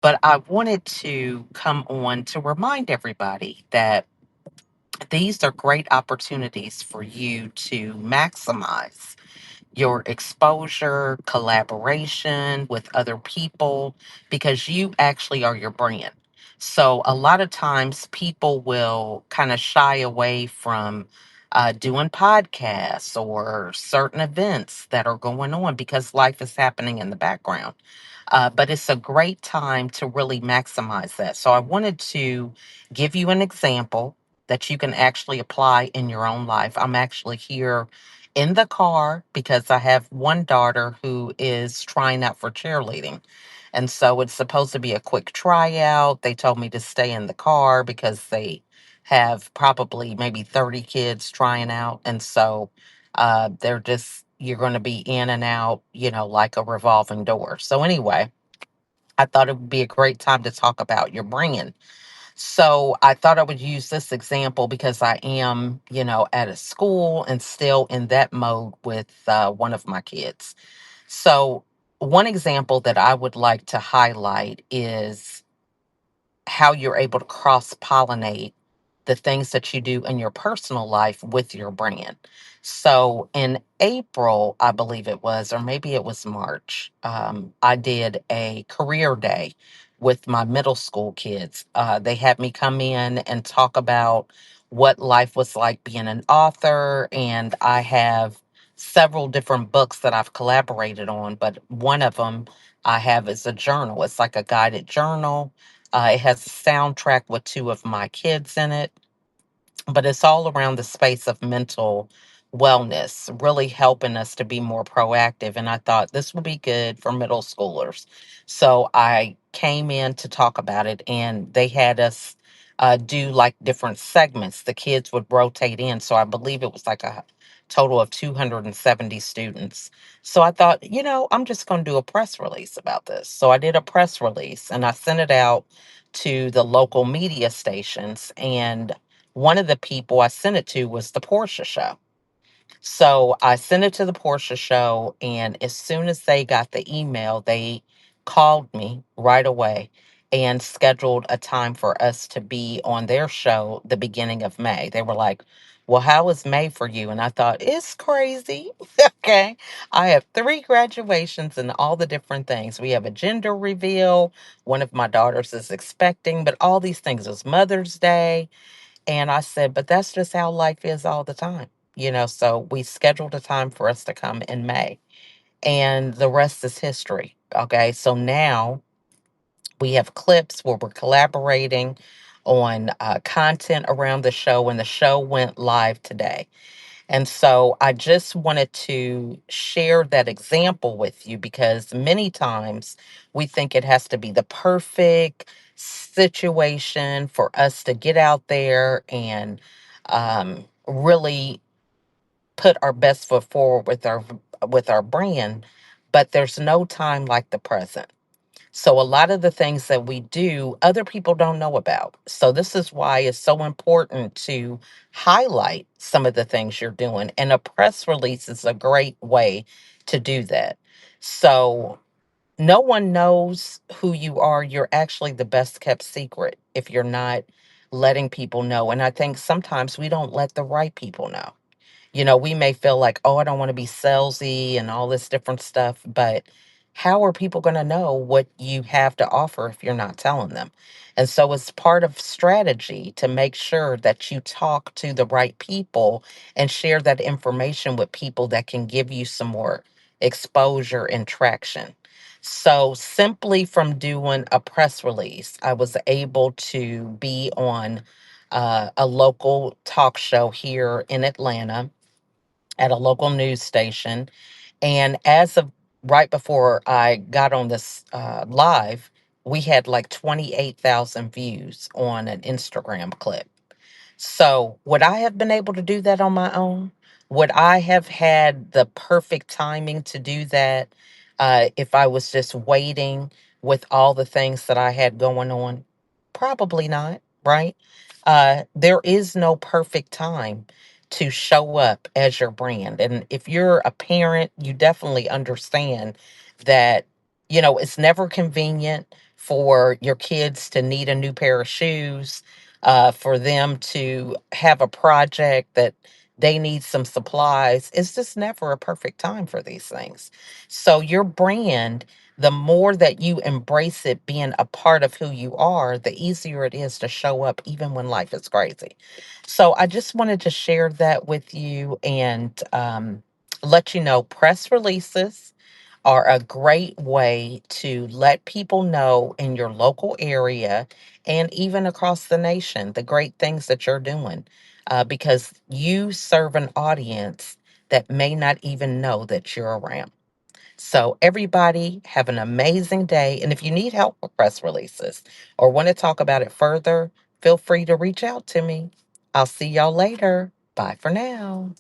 But I wanted to come on to remind everybody that these are great opportunities for you to maximize your exposure, collaboration with other people, because you actually are your brand. So, a lot of times people will kind of shy away from doing podcasts or certain events that are going on because life is happening in the background. But it's a great time to really maximize that. So I wanted to give you an example that you can actually apply in your own life. I'm actually here in the car because I have one daughter who is trying out for cheerleading. And so it's supposed to be a quick tryout. They told me to stay in the car because they have probably maybe 30 kids trying out. And so they're just, you're going to be in and out, like a revolving door. So, anyway, I thought it would be a great time to talk about your brand. So I thought I would use this example because I am, at a school and still in that mode with one of my kids. So, one example that I would like to highlight is how you're able to cross pollinate the things that you do in your personal life with your brand. So in April, I believe it was, or maybe it was March, I did a career day with my middle school kids. They had me come in and talk about what life was like being an author. And I have several different books that I've collaborated on, but one of them I have is a journal. It's like a guided journal. It has a soundtrack with two of my kids in it, but it's all around the space of mental wellness, really helping us to be more proactive. And I thought this would be good for middle schoolers. So I came in to talk about it, and they had us do like different segments. The kids would rotate in. So I believe it was like a total of 270 students. So I thought, I'm just going to do a press release about this. So I did a press release and I sent it out to the local media stations. And one of the people I sent it to was the Porsche show. So I sent it to the Porsche show, and as soon as they got the email, they called me right away and scheduled a time for us to be on their show the beginning of May. They were like, "Well, how is May for you?" And I thought, it's crazy. Okay. I have three graduations and all the different things. We have a gender reveal. One of my daughters is expecting, but all these things is Mother's Day. And I said, but that's just how life is all the time. So we scheduled a time for us to come in May, and the rest is history. Okay. So now we have clips where we're collaborating on content around the show, and the show went live today. And so I just wanted to share that example with you because many times we think it has to be the perfect situation for us to get out there and really put our best foot forward with our brand. But there's no time like the present. So a lot of the things that we do, other people don't know about. So this is why it's so important to highlight some of the things you're doing. And a press release is a great way to do that. So no one knows who you are. You're actually the best kept secret if you're not letting people know. And I think sometimes we don't let the right people know. We may feel like, oh, I don't want to be salesy and all this different stuff, but how are people going to know what you have to offer if you're not telling them? And so it's part of strategy to make sure that you talk to the right people and share that information with people that can give you some more exposure and traction. So simply from doing a press release, I was able to be on a local talk show here in Atlanta at a local news station. And as of right before I got on this live, we had like 28,000 views on an Instagram clip. So, would I have been able to do that on my own? Would I have had the perfect timing to do that if I was just waiting with all the things that I had going on? Probably not, right? There is no perfect time to show up as your brand. And if you're a parent, you definitely understand that, It's never convenient for your kids to need a new pair of shoes, for them to have a project that they need some supplies. It's just never a perfect time for these things. So, your brand, the more that you embrace it being a part of who you are, the easier it is to show up even when life is crazy. So, I just wanted to share that with you and let you know press releases are a great way to let people know in your local area and even across the nation the great things that you're doing, because you serve an audience that may not even know that you're around. So, everybody, have an amazing day. And if you need help with press releases or want to talk about it further, feel free to reach out to me. I'll see y'all later. Bye for now.